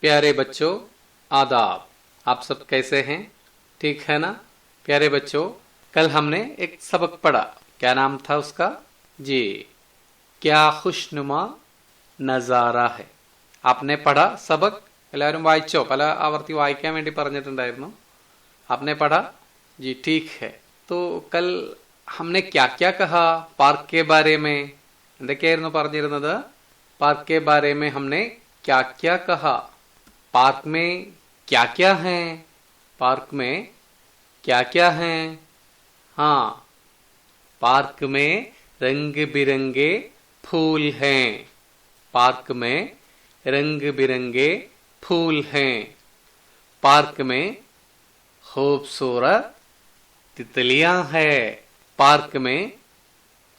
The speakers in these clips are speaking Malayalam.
प्यारे बच्चों, आदाब। आप सब कैसे हैं? ठीक है ना? प्यारे बच्चों, कल हमने एक सबक पढ़ा। क्या नाम था उसका? जी, क्या खुशनुमा നസാറ है। आपने पढ़ा सबक? എല്ലാവരും വായിച്ചോ? പല ആവർത്തി വായിക്കാൻ വേണ്ടി പറഞ്ഞിട്ടുണ്ടായിരുന്നു. आपने पढ़ा? जी ठीक है. तो कल हमने क्या क्या कहा पार्क के बारे में? എന്തൊക്കെയായിരുന്നു പറഞ്ഞിരുന്നത്? पार्क के बारे में हमने क्या क्या कहा? पार्क में क्या क्या है? पार्क में क्या क्या है? हाँ, पार्क में रंग बिरंगे फूल हैं। पार्क में रंग बिरंगे फूल हैं। पार्क में खूबसूरत तितलियां हैं। पार्क में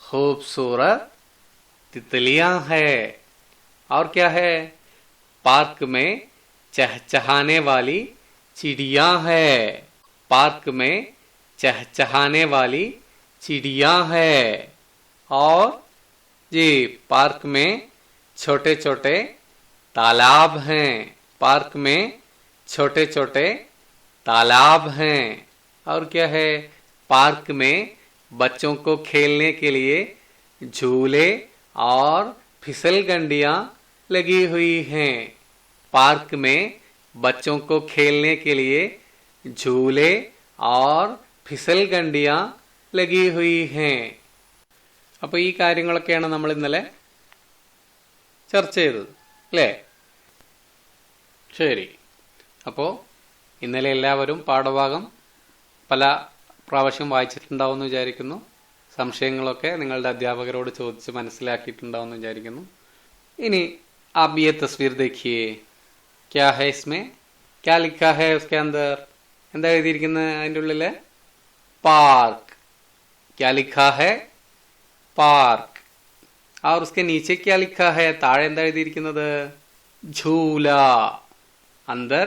खूबसूरत तितलियां हैं। और क्या है? पार्क में चहचहाने वाली चिड़िया है। पार्क में चहचहाने वाली चिड़िया है। और जी, पार्क में छोटे छोटे तालाब हैं। पार्क में छोटे छोटे तालाब हैं। और क्या है? पार्क में बच्चों को खेलने के लिए झूले और फिसलगंडियां लगी हुई हैं। पार्क में बच्चों को खेलने के लिए झूले और फिसलगंडियां लगी हुई हैं. അപ്പോൾ ഈ കാര്യങ്ങളൊക്കെയാണ് നമ്മൾ ഇന്നലെ ചർച്ച ചെയ്തത് അല്ലേ? ശരി. അപ്പോൾ ഇന്നലെ എല്ലാവരും പാഠഭാഗം പല പ്രാവശ്യം വായിച്ചിട്ടുണ്ടാവും എന്ന് വിചാരിക്കുന്നു. സംശയങ്ങളൊക്കെ നിങ്ങളുടെ അധ്യാപകരോട് ചോദിച്ച് മനസ്സിലാക്കിയിട്ടുണ്ടാവും എന്ന് വിചാരിക്കുന്നു. ഇനി आप ये तस्वीर देखिए. क्या है इसमें? क्या लिखा है उसके अंदर? എന്താ എഴുതിയിരിക്കുന്നത് അതിൻ്റെ ഉള്ളില്? पार्क. क्या लिखा है? पार्क. और उसके नीचे क्या लिखा है? താഴെ എന്താ എഴുതിയിരിക്കുന്നത്? झूला. अंदर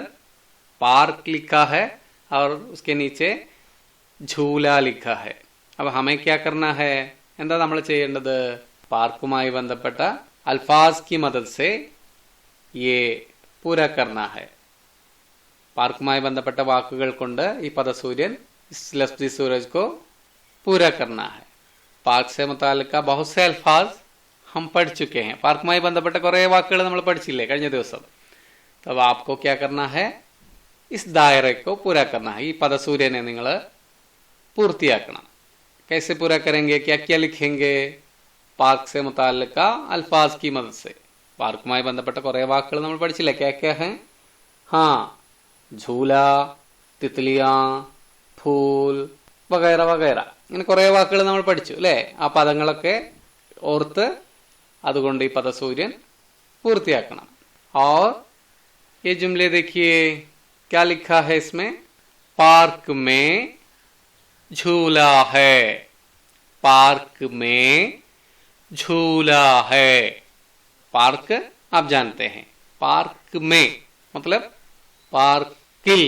पार्क लिखा है और उसके नीचे झूला लिखा है. अब हमें क्या करना है? എന്താ നമ്മൾ ചെയ്യേണ്ടത്? പാർക്കുമായി ബന്ധപ്പെട്ട अल्फाज की मदद से ये पूरा करना है. पार्कुമായി ബന്ധപ്പെട്ട വാക്കുകൾ കൊണ്ട് ഈ പദസൂര്യൻ इस लफ्ज़ी सूरज को पूरा करना है. पार्क से मुताल्लिक़ बहुत से अल्फाज हम पढ़ चुके हैं. പാർക്കുമായി ബന്ധപ്പെട്ട കുറേ വാക്കുകൾ നമ്മൾ പഠിച്ചില്ലേ കഴിഞ്ഞ ദിവസം? तब आपको क्या करना है? इस दायरे को पूरा करना है. ഈ പദസൂര്യനെ നിങ്ങൾ പൂർത്തിയാക്കണം. कैसे पूरा करेंगे? क्या क्या लिखेंगे? पार्क से मुताल्लिक़ अल्फाज की मदद से. പാർക്കുമായി ബന്ധപ്പെട്ട കുറേ വാക്കുകൾ നമ്മൾ പഠിച്ചില്ലേ? क्या क्या हैं? हाँ, झूला, तितलियां, फूल वगैरह वगैरह. ഇങ്ങനെ കുറേ വാക്കുകൾ നമ്മൾ പഠിച്ചു അല്ലേ? ആ പദങ്ങളൊക്കെ ഓർത്ത് അതുകൊണ്ട് ഈ പദസൂര്യൻ പൂർത്തിയാക്കണം. और ये जुमले देखिए, क्या लिखा है इसमें? पार्क में झूला है. पार्क में झूला है. पार्क आप जानते हैं. पार्क में मतलब पार्किल.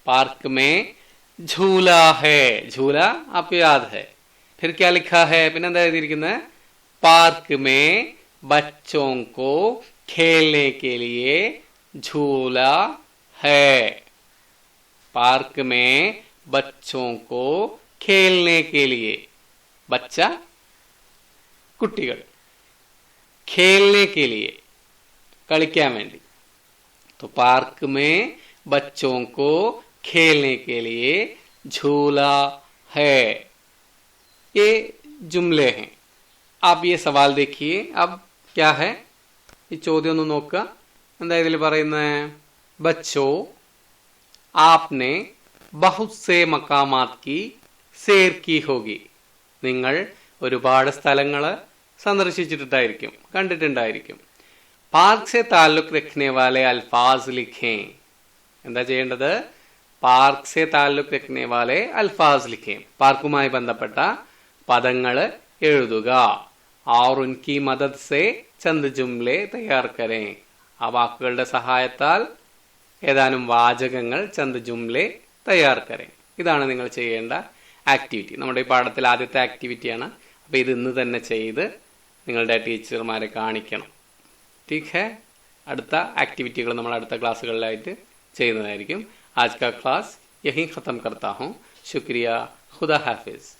पार्क में झूला है. झूला आपको याद है. फिर क्या लिखा है? पिന്നെന്താ എഴുതിയിരിക്കുന്നത്? पार्क में बच्चों को खेलने के लिए झूला है. पार्क में बच्चों को खेलने के लिए. बच्चा കുട്ടികൾ, खेलने के लिए കളിക്കാൻ വേണ്ടി. तो पार्क में बच्चों को खेलने के लिए झूला है. ये जुमले हैं. आप ये सवाल देखिए. अब क्या है? ഈ ചോദ്യം ഒന്ന് നോക്കുക. എന്താ ഇതിൽ പറയുന്നത്? बच्चों, आपने बहुत से मकामात की सैर की होगी. നിങ്ങൾ ഒരുപാട് സ്ഥലങ്ങൾ സന്ദർശിച്ചിട്ടുണ്ടായിരിക്കും, കണ്ടിട്ടുണ്ടായിരിക്കും. പാർക്ക് സെ താല്ലുക്ക് രഖ്നെ വാലെ അൽഫാസ് ലിഖേ. എന്താ ചെയ്യേണ്ടത്? പാർക്ക് സെ താല്ലുക്ക് രഖ്നെ വാലെ അൽഫാസ് ലിഖേ. പാർക്കുമായി ബന്ധപ്പെട്ട പദങ്ങൾ എഴുതുക. और उनकी मदद से चंद जुमले तैयार करें. ആ വാക്കുകളുടെ സഹായത്താൽ ഏതാനും വാചകങ്ങൾ ചന്ദ് ജുംലെ തയ്യാർ കരേം. ഇതാണ് നിങ്ങൾ ചെയ്യേണ്ട ആക്ടിവിറ്റി. നമ്മുടെ ഈ പാഠത്തിൽ ആദ്യത്തെ ആക്ടിവിറ്റിയാണ്. അപ്പോൾ ഇത് ഇന്ന് തന്നെ ചെയ്ത് നിങ്ങളുടെ ടീച്ചർമാരെ കാണിക്കണം. ठीक है? അടുത്ത ആക്ടിവിറ്റികൾ നമ്മൾ അടുത്ത ക്ലാസ്സുകളിലായിട്ട് ചെയ്യുന്നതായിരിക്കും. ആജ് കാ ക്ലാസ് യഹീ ഖത്തം കർത്താ ഹൂം. ശുക്രിയ. ഖുദാ ഹാഫിസ്.